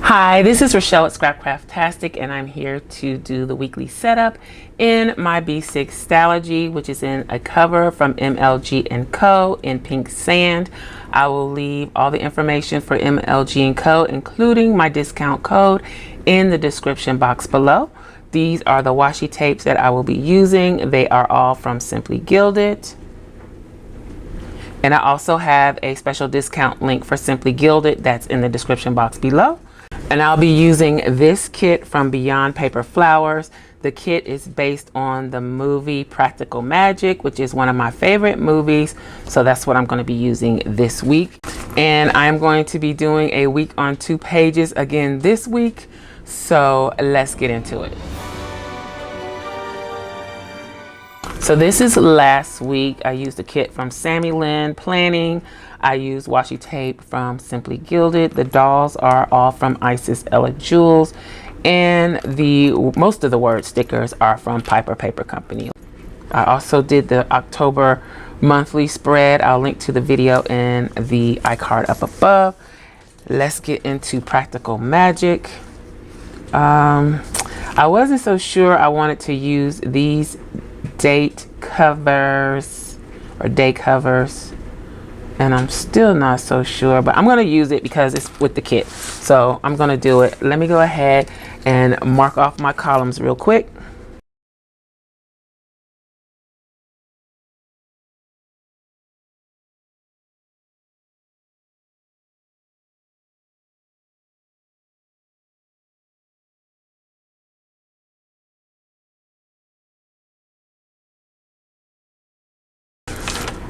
Hi, this is Rachelle at Scrapcraftastic, and I'm here to do the weekly setup in my B6 Stalogy, which is in a cover from MLG & Co. in pink sand. I will leave all the information for MLG & Co., including my discount code, in the description box below. These are the washi tapes that I will be using. They are all from Simply Gilded. And I also have a special discount link for Simply Gilded that's in the description box below. And I'll be using this kit from Beyond Paper Flowers. The kit is based on the movie Practical Magic, which is one of my favorite movies. So that's what I'm going to be using this week. And I'm going to be doing a week on 2 pages again this week. So let's get into it. So this is last week. I used a kit from Sammy Lynn Planning. I used washi tape from Simply Gilded. The dolls are all from Isis Ella Jewels. And most of the word stickers are from Piper Paper Company. I also did the October monthly spread. I'll link to the video in the iCard up above. Let's get into Practical Magic. I wasn't so sure I wanted to use these date covers or day covers, and I'm still not so sure, but I'm going to use it because it's with the kit, so I'm going to do it. Let me go ahead and mark off my columns real quick.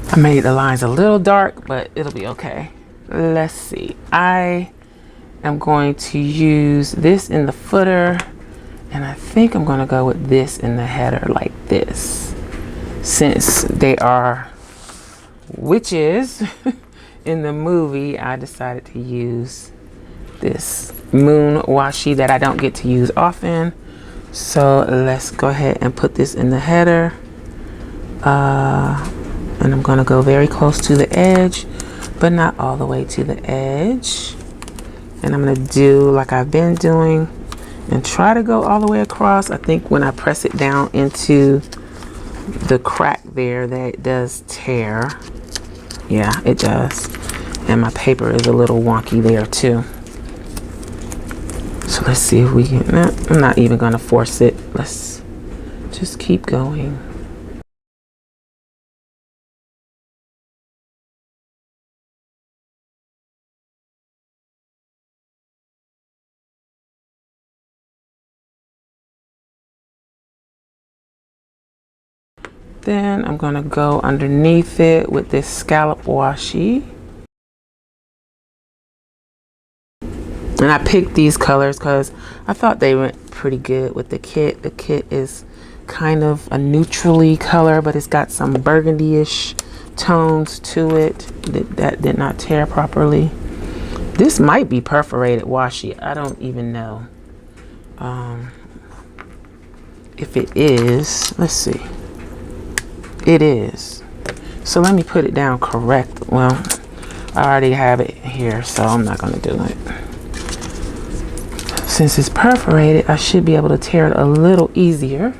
I made the lines a little dark, but it'll be okay. Let's see. I am going to use this in the footer, and I think I'm going to go with this in the header like this. Since they are witches in the movie, I decided to use this moon washi that I don't get to use often. So let's go ahead and put this in the header. And I'm going to go very close to the edge, but not all the way to the edge. And I'm going to do like I've been doing and try to go all the way across. I think when I press it down into the crack there, that it does tear. Yeah, it does. And my paper is a little wonky there too. So let's see if we can, I'm not even going to force it. Let's just keep going. Then I'm going to go underneath it with this scallop washi. And I picked these colors because I thought they went pretty good with the kit. The kit is kind of a neutrally color, but it's got some burgundy-ish tones to it that did not tear properly. This might be perforated washi. I don't even know. If it is, let's see. It is. So let me put it down correct. Well, I already have it here, so I'm not going to do it. Since it's perforated, I should be able to tear it a little easier.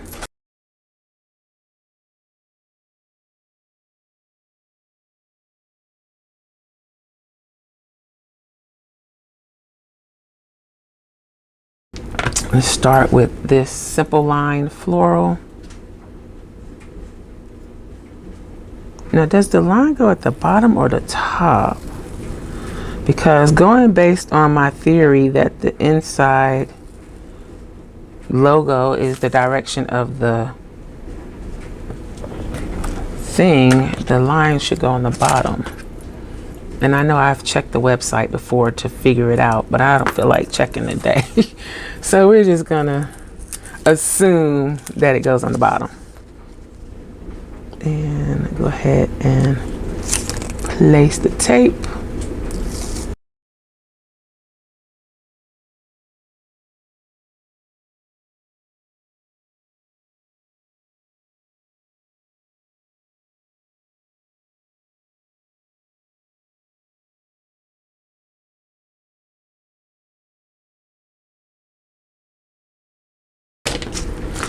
Let's start with this simple line floral. Now, does the line go at the bottom or the top? Because going based on my theory that the inside logo is the direction of the thing, the line should go on the bottom. And I know I've checked the website before to figure it out, but I don't feel like checking today. So we're just gonna assume that it goes on the bottom. And go ahead and place the tape.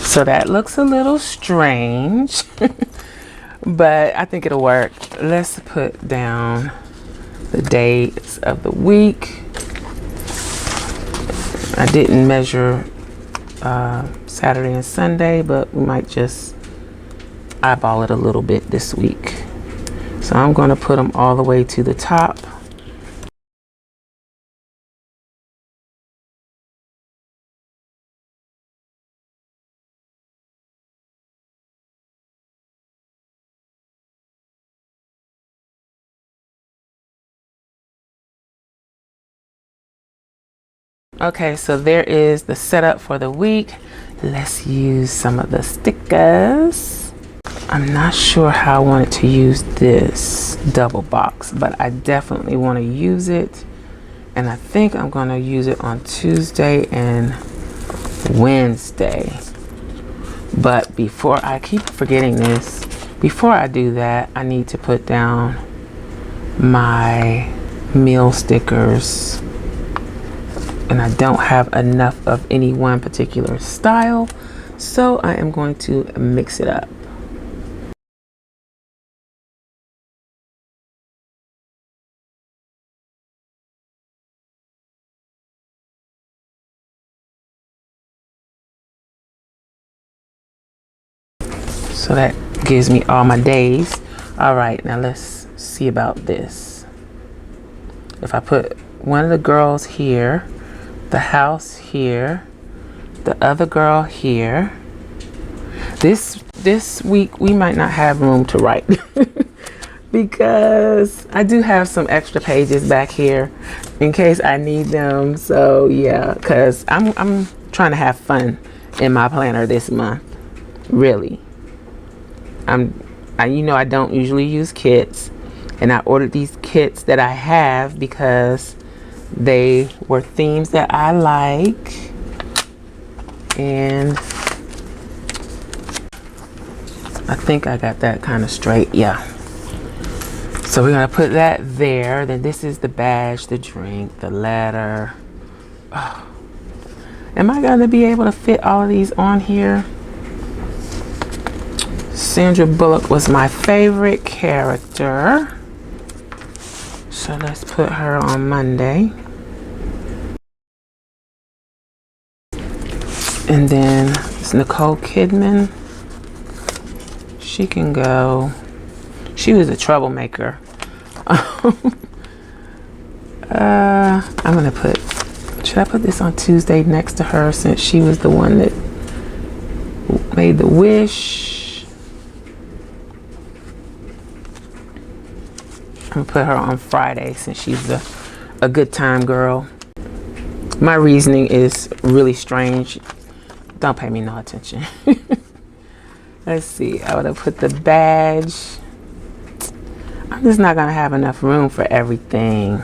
So that looks a little strange, but I think it'll work. Let's put down the days of the week. I didn't measure Saturday and Sunday, but we might just eyeball it a little bit this week. So I'm going to put them all the way to the top. Okay, so there is the setup for the week. Let's use some of the stickers. I'm not sure how I wanted to use this double box, but I definitely want to use it. And I think I'm going to use it on Tuesday and Wednesday. But before I keep forgetting this, before I do that, I need to put down my meal stickers. And I don't have enough of any one particular style, so I am going to mix it up. So that gives me all my days. All right, now let's see about this. If I put one of the girls here, the house here, the other girl here. This week we might not have room to write because I do have some extra pages back here in case I need them. So yeah, because I'm trying to have fun in my planner this month. Really, you know I don't usually use kits, and I ordered these kits that I have because they were themes that I like, and I think I got that kind of straight. Yeah. So we're gonna put that there. Then this is the badge, the drink, the letter. Oh. Am I gonna be able to fit all of these on here? Sandra Bullock was my favorite character. So let's put her on Monday. And then it's Nicole Kidman. She can go. She was a troublemaker. I'm gonna put, should I put this on Tuesday next to her since she was the one that made the wish? I'm gonna put her on Friday since she's a good time girl. My reasoning is really strange. Don't pay me no attention. Let's see, I would have put the badge. I'm just not gonna have enough room for everything.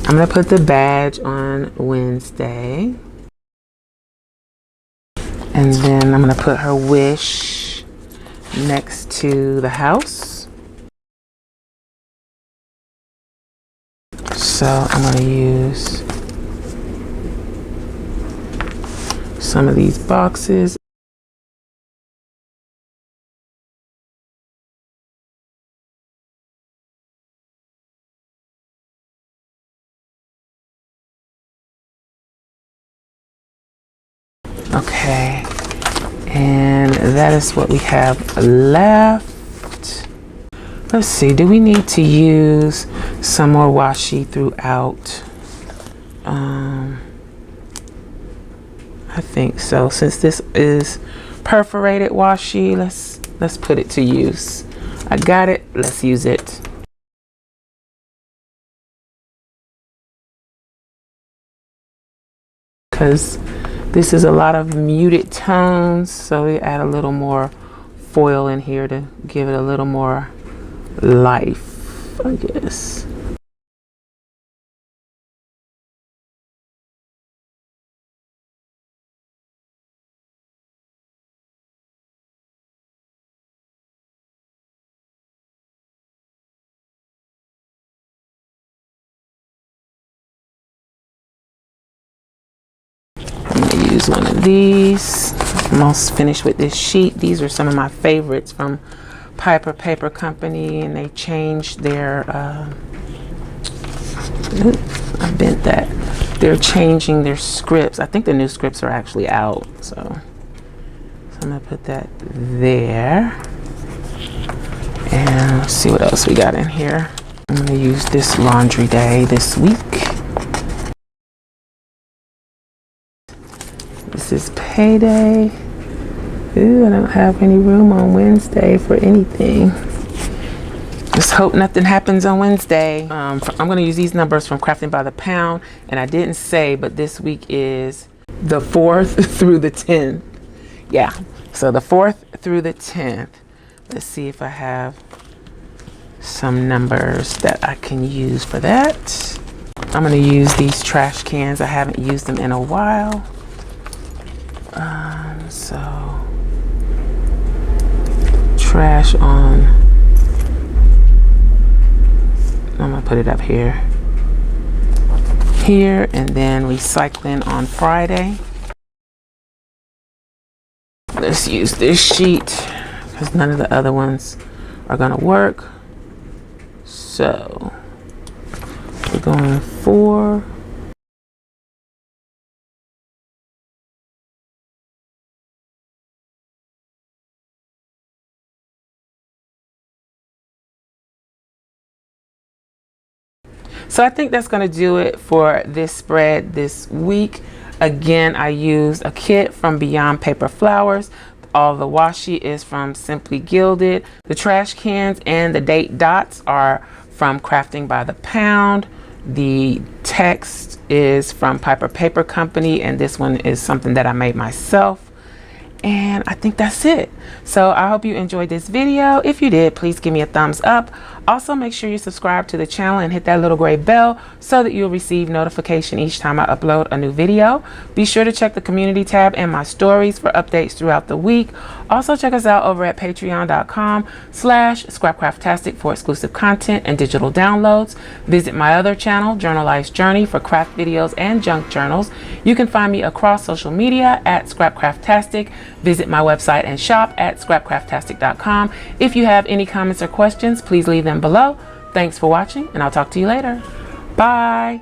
I'm gonna put the badge on Wednesday. And then I'm gonna put her wish next to the house. So I'm gonna use some of these boxes. Okay, and that is what we have left. Let's see, do we need to use some more washi throughout? I think so. Since this is perforated washi, let's put it to use. I got it, let's use it. Because this is a lot of muted tones, so we add a little more foil in here to give it a little more life, I guess. I'm gonna use one of these. Almost finished with this sheet. These are some of my favorites from Piper Paper Company, and they changed their I bent that. They're changing their scripts. I think the new scripts are actually out, so I'm gonna put that there. And let's see what else we got in here. I'm gonna use this laundry day this week. This is payday. Ooh, I don't have any room on Wednesday for anything. Just hope nothing happens on Wednesday. I'm gonna use these numbers from Crafting by the Pound, and I didn't say, but this week is the 4th through the 10th. Yeah, so the 4th through the 10th. Let's see if I have some numbers that I can use for that. I'm gonna use these trash cans. I haven't used them in a while. So trash on, I'm gonna put it up here, and then recycling on Friday. Let's use this sheet because none of the other ones are gonna work. So we're going 4. So I think that's going to do it for this spread this week. Again, I used a kit from Beyond Paper Flowers. All the washi is from Simply Gilded. The trash cans and the date dots are from Crafting by the Pound. The text is from Piper Paper Company, and this one is something that I made myself. And I think that's it. So I hope you enjoyed this video. If you did, please give me a thumbs up. Also, make sure you subscribe to the channel and hit that little gray bell so that you'll receive notification each time I upload a new video. Be sure to check the community tab and my stories for updates throughout the week. Also, check us out over at patreon.com/Scrapcraftastic for exclusive content and digital downloads. Visit my other channel, Journal Life's Journey, for craft videos and junk journals. You can find me across social media at Scrapcraftastic. Visit my website and shop at Scrapcraftastic.com. If you have any comments or questions, please leave them below. Thanks for watching, and I'll talk to you later. Bye.